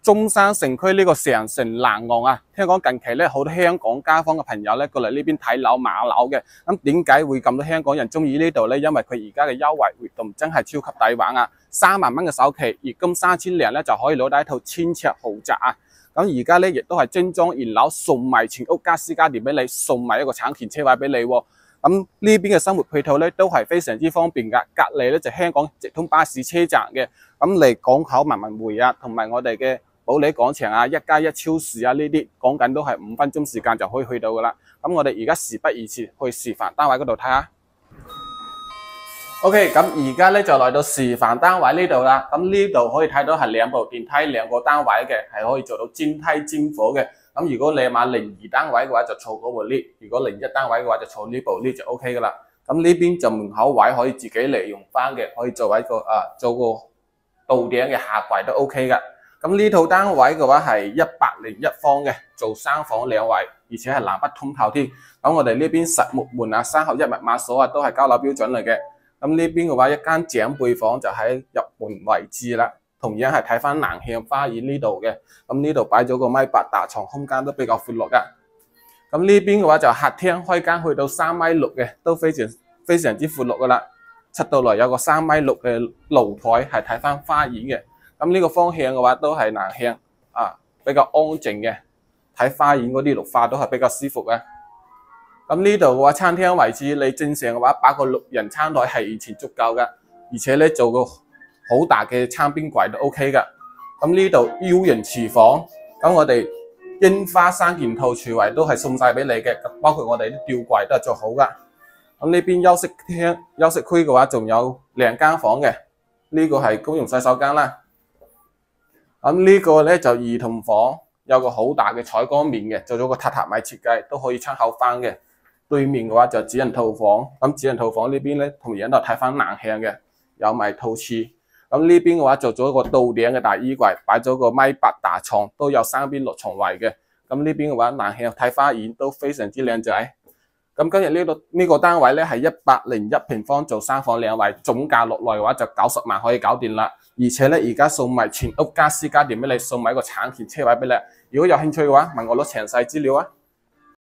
中山城區呢個長城南岸啊，聽講近期咧好多香港街坊嘅朋友咧過嚟呢邊睇樓買樓嘅。咁點解會咁多香港人中意呢度咧？因為佢而家嘅優惠活動真係超級抵玩啊！3萬蚊嘅首期，月金3000零咧就可以攞到一套1000尺豪宅啊！咁而家咧亦都係精裝現樓，送埋全屋家私家電俾你，送埋一個產權車位俾你喎。咁呢邊嘅生活配套咧都係非常之方便㗎，隔離咧就香港直通巴士車站嘅，咁嚟港口文文匯啊，同埋我哋嘅保利廣場啊、1+1超市啊呢啲，講緊都係5分鐘時間就可以去到㗎啦。咁我哋而家事不宜遲，去示範單位嗰度睇下。OK， 咁而家咧就嚟到示範單位呢度啦。咁呢度可以睇到係2部電梯2個單位嘅，係可以做到尖梯尖火嘅。咁如果你買02單位嘅話，就坐嗰部 lift；如果01單位嘅話，就坐呢部 lift 就 OK 噶啦。咁呢邊就門口位可以自己利用翻嘅，可以作為一個做個到頂嘅下櫃都 OK 噶。咁呢套單位嘅話係101方嘅，做3房2衛，而且係南北通透添。咁我哋呢邊實木門啊、3合1密碼鎖啊都係交樓標準嚟嘅。咁呢邊嘅話，一間長輩房就喺入門位置啦，同樣係睇翻南向花園呢度嘅。咁呢度擺咗個1.8米大床，空間都比較闊落噶。咁呢邊嘅話就客廳開間去到3.6米嘅，都非常之闊落噶啦。出到來有個3.6米嘅露台，係睇翻花園嘅。咁呢個方向嘅話都係南向比較安靜嘅，睇花園嗰啲綠化都係比較舒服嘅。咁呢度嘅話，餐廳位置你正常嘅話擺個6人餐台係完全足夠嘅，而且咧做個好大嘅餐邊櫃都 OK 嘅。咁呢度 U 型廚房，咁我哋櫻花3件套廚衛都係送晒俾你嘅，包括我哋啲吊櫃都係做好噶。咁呢邊休息區嘅話，仲有2間房嘅，呢個係公用洗手間啦。咁呢個咧就兒童房，有個好大嘅採光面嘅，做咗個榻榻米設計，都可以參考翻嘅。對面嘅話就主人套房，咁主人套房呢邊咧同樣都睇翻南向嘅，有埋套廁。咁呢邊嘅話做咗一個到頂嘅大衣櫃，擺咗個1.8米大床，都有3邊落床位嘅。咁呢邊嘅話南向睇花園都非常之靚仔。咁今日呢個單位咧係101平方，做3房2衛，總價落來嘅話就90萬可以搞掂啦。而且咧而家送埋全屋家私家電俾你，送埋一個產權車位俾你。如果有興趣嘅話，問我攞詳細資料啊。